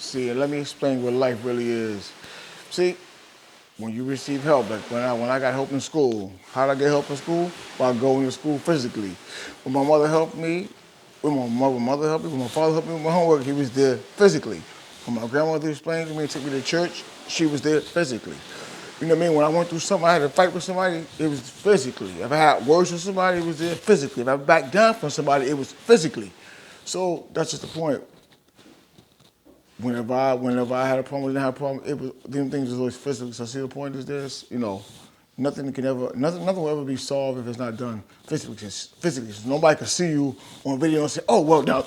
See, let me explain what life really is. See, when you receive help, like when I got help in school, how did I get help in school? By going to school physically. When my mother helped me, when my mother helped me, when my father helped me with my homework, he was there physically. When my grandmother explained to me and took me to church, she was there physically. You know what I mean? When I went through something, I had to fight with somebody, it was physically. If I had words with somebody, it was there physically. If I backed down from somebody, it was physically. So that's just the point. Whenever I had a problem, didn't have a problem, it was them things was always physical. So see the point is this, nothing will ever be solved if it's not done physically. Physically, so nobody can see you on video and say, oh well, now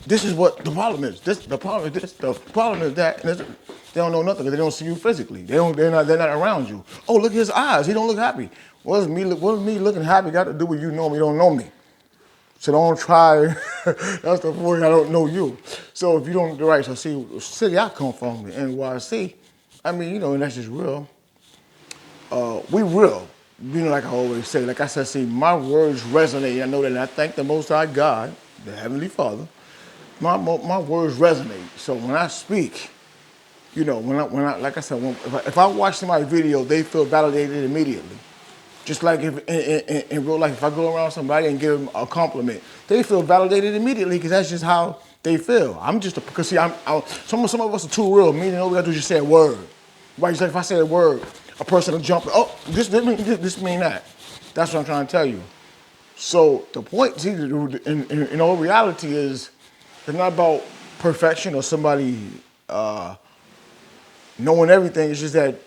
this is what the problem is. The problem is this. The problem is that. And they don't know nothing because they don't see you physically. They're not around you. Oh, look at his eyes. He don't look happy. What does me looking happy got to do with you knowing me? Don't know me. So don't try. That's the point. I don't know you. So if you don't, right. So see, the city I come from, NYC. I mean, and that's just real. We real. Like I always say. Like I said, see, my words resonate. I know that. And I thank the Most High God, the Heavenly Father. My words resonate. So when I speak, like I said, if I watch somebody's video, they feel validated immediately. Just like if in real life, if I go around somebody and give them a compliment, they feel validated immediately because that's just how they feel. Because see, some of us are too real, meaning all we gotta do is just say a word. Right? Just like if I say a word, a person will jump, oh, this mean that. That's what I'm trying to tell you. So the point, see, in all reality is, it's not about perfection or somebody knowing everything. It's just that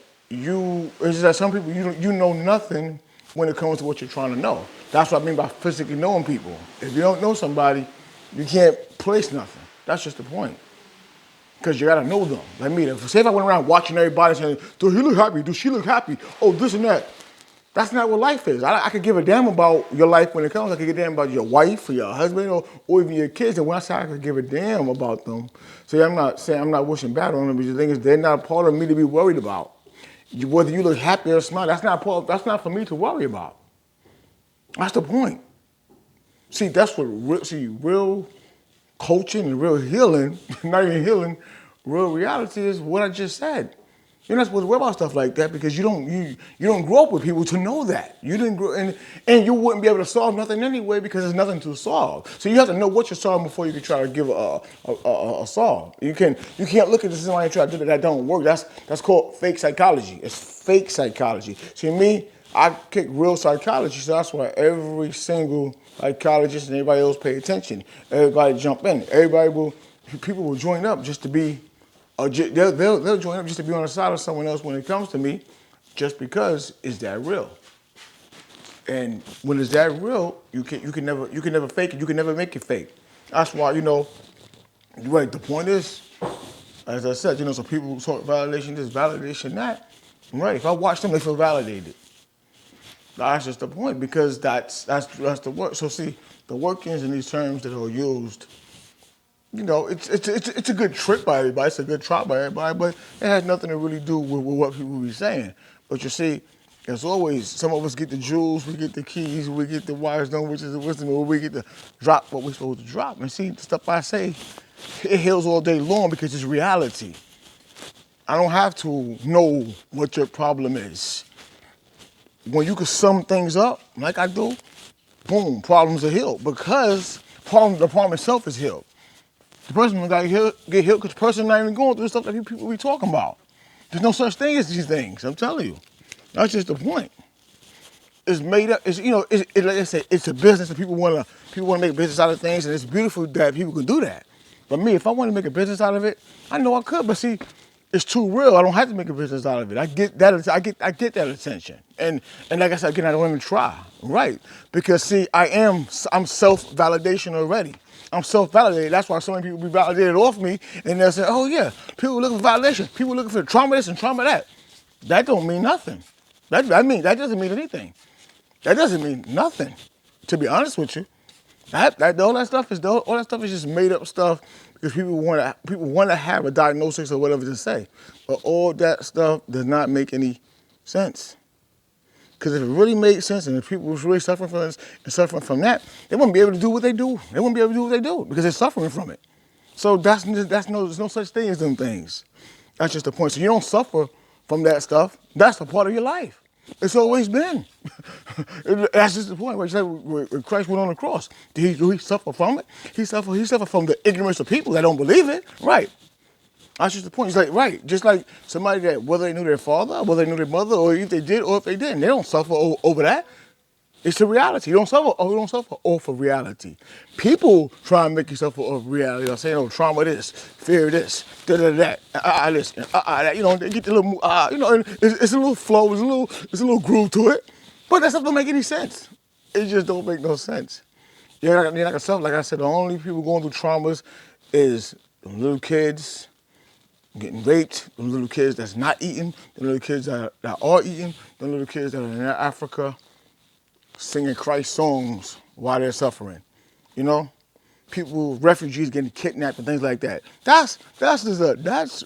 some people, you know nothing when it comes to what you're trying to know. That's what I mean by physically knowing people. If you don't know somebody, you can't place nothing. That's just the point. Because you gotta know them. Like me, say if I went around watching everybody saying, do he look happy? Do she look happy? Oh, this and that. That's not what life is. I could give a damn about your life when it comes. I could give a damn about your wife or your husband or even your kids. And when I say I could give a damn about them, see, I'm not saying I'm not wishing bad on them, but the thing is, they're not a part of me to be worried about. Whether you look happy or smile, that's not for me to worry about. That's the point. See, that's what real coaching and real healing, not even healing, real reality is what I just said. You're not supposed to worry about stuff like that because you don't grow up with people to know that. You didn't grow, and you wouldn't be able to solve nothing anyway because there's nothing to solve. So you have to know what you're solving before you can try to give a solve. You can't look at this and try to do that don't work. That's called fake psychology. It's fake psychology. See me, I kick real psychology, so that's why every single psychologist and everybody else pay attention. Everybody jump in. People will join up just to be. They'll join up just to be on the side of someone else when it comes to me, just because it's that real. And when it's that real, you can never fake it. You can never make it fake. That's why right. The point is, as I said, so people talk validation this, validation that. Right. If I watch them, they feel validated. That's just the point because that's the work. So see, the workings in these terms that are used. It's a good trick by everybody. It's a good try by everybody, but it has nothing to really do with what people be saying. But you see, as always, some of us get the jewels, we get the keys, we get the wires done, which is the wisdom, or we get to drop what we're supposed to drop. And see, the stuff I say, it heals all day long because it's reality. I don't have to know what your problem is. When you can sum things up, like I do, boom, problems are healed because the problem itself is healed. The person got get healed because the person not even going through the stuff that people be talking about. There's no such thing as these things. I'm telling you. That's just the point. It's made up. Like I said, it's a business, and people want to make business out of things, and it's beautiful that people can do that. But me, if I want to make a business out of it, I know I could. But see, it's too real. I don't have to make a business out of it. I get that. I get that attention. And like I said again, I don't even try. Right? Because see, I'm self-validation already. I'm self-validated. That's why so many people be validated off me, and they'll say, "Oh yeah, people looking for validation. People looking for trauma this and trauma that." That don't mean nothing. That doesn't mean anything. That doesn't mean nothing. To be honest with you, all that stuff is just made up stuff because people want to have a diagnosis or whatever to say, but all that stuff does not make any sense. Because if it really made sense and if people was really suffering from this and suffering from that, they wouldn't be able to do what they do. They wouldn't be able to do what they do because they're suffering from it. So there's no such thing as them things. That's just the point. So you don't suffer from that stuff. That's a part of your life. It's always been. That's just the point. Where you said when Christ went on the cross, do he suffer from it? He suffered from the ignorance of people that don't believe it. Right. That's just the point. It's like, right, just like somebody that, whether they knew their father, whether they knew their mother, or if they did, or if they didn't, they don't suffer over that. It's a reality. You don't suffer off of reality. People try and make you suffer off reality. They'll say, trauma this, fear this, that, this, that. They get the little, and it's a little flow, it's a little groove to it. But that stuff don't make any sense. It just don't make no sense. You're like yourself, like I said, the only people going through traumas is the little kids getting raped, the little kids that's not eating, the little kids that are eating, the little kids that are in Africa singing Christ songs while they're suffering. People, refugees getting kidnapped and things like that. That's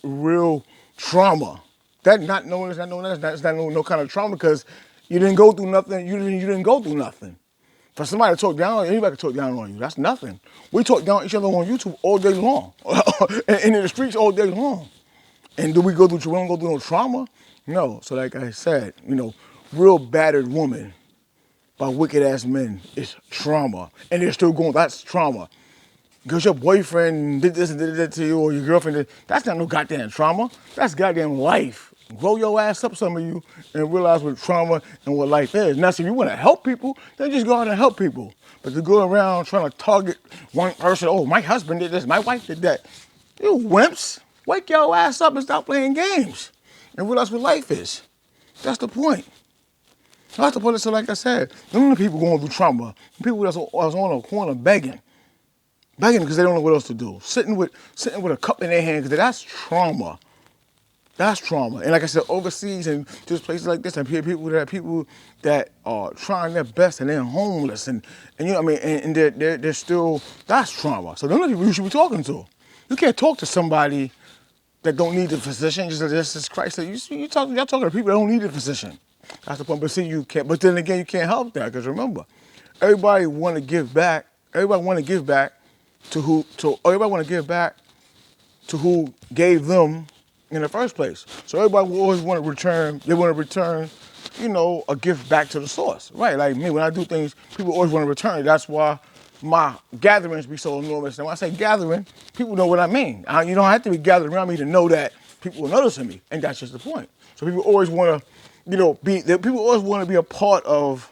real trauma. That's not no kind of trauma because you didn't go through nothing. You didn't go through nothing. For somebody to talk down on you, anybody can talk down on you. That's nothing. We talk down each other on YouTube all day long, and in the streets all day long. And do we go through? We don't go through no trauma. No. So like I said, real battered woman by wicked ass men is trauma, and they're still going. That's trauma. Because your boyfriend did this and did that to you, or your girlfriend did. That's not no goddamn trauma. That's goddamn life. Grow your ass up, some of you, and realize what trauma and what life is. Now, so if you want to help people, then just go out and help people. But to go around trying to target one person, my husband did this, my wife did that. You wimps. Wake your ass up and stop playing games and realize what life is. That's the point. That's the point. So like I said, them the people going through trauma. People that's on a corner begging because they don't know what else to do. Sitting with a cup in their hand, because that's trauma. That's trauma. And like I said, overseas and just places like this, and people that are trying their best and they're homeless and and they're still, that's trauma. So those are the people you should be talking to. You can't talk to somebody that don't need the physician. Just as Christ said, y'all talking to people that don't need the physician. That's the point. But see, you can't. But then again, you can't help that because remember, everybody want to give back. Everybody want to give back to who. Everybody want to give back to who gave them in the first place. So everybody will always want to return. They want to return, a gift back to the source, right? Like me, when I do things, people always want to return it. That's why my gatherings be so enormous. And when I say gathering, people know what I mean. You don't have to be gathered around me to know that people are noticing me, and that's just the point. So people always want to, people always want to be a part of.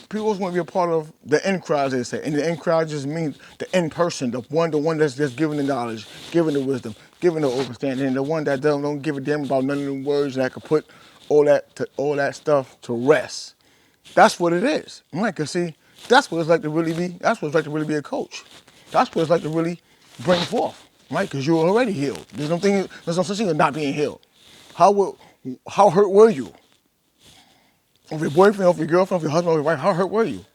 People always want to be a part of the in crowd, they say, and the in crowd just means the in person, the one that's just giving the knowledge, giving the wisdom, giving the understanding, and the one that don't give a damn about none of them words that could put all that stuff to rest. That's what it is. Right? Cause see, that's what it's like to really be. That's what it's like to really be a coach. That's what it's like to really bring forth, right? Because you're already healed. There's no such thing as not being healed. How hurt were you? Of your boyfriend, of your girlfriend, of your husband, of your wife, how hurt were you?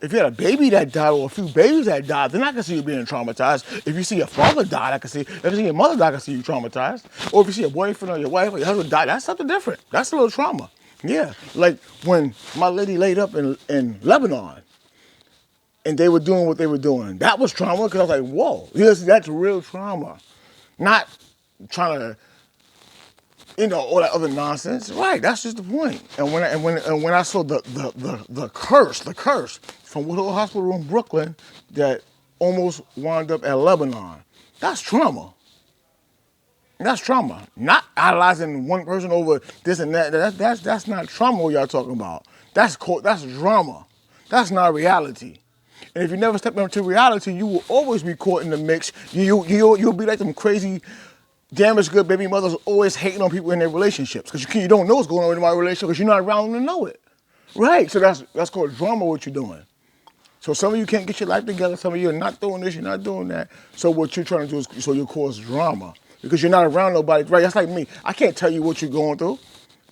If you had a baby that died or a few babies that died, then I can see you being traumatized. If you see your father die, I can see. If you see your mother die, I can see you traumatized. Or if you see your boyfriend or your wife or your husband die, that's something different. That's a little trauma. Yeah, like when my lady laid up in Lebanon and they were doing what they were doing. That was trauma because I was like, whoa, yes, that's real trauma. Not trying to, all that other nonsense. Right, that's just the point. And when I saw the curse from Woodhull Hospital in Brooklyn that almost wound up at Lebanon, that's trauma. That's trauma. Not idolizing one person over this and that. That's not trauma what y'all talking about. That's drama. That's not reality. And if you never step into reality, you will always be caught in the mix. You'll be like them crazy, damaged good baby mothers always hating on people in their relationships because you don't know what's going on in my relationship because you're not around them to know it. Right? So that's called drama. What you're doing. So some of you can't get your life together. Some of you are not doing this. You're not doing that. So what you're trying to do is so you cause drama. Because you're not around nobody, right? That's like me. I can't tell you what you're going through.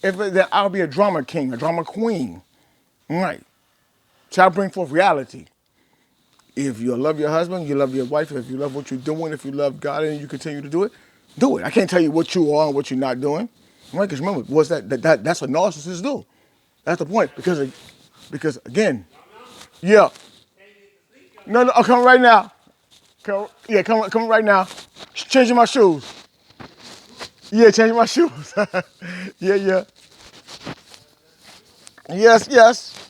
Then I'll be a drama king, a drama queen. Right. So I bring forth reality. If you love your husband, you love your wife, if you love what you're doing, if you love God and you continue to do it, do it. I can't tell you what you are and what you're not doing. Right? Because remember, that's what narcissists do. That's the point. Because again, yeah. No, I'll come right now. Come right now. Changing my shoes. Yeah, changing my shoes. Yeah. Yes.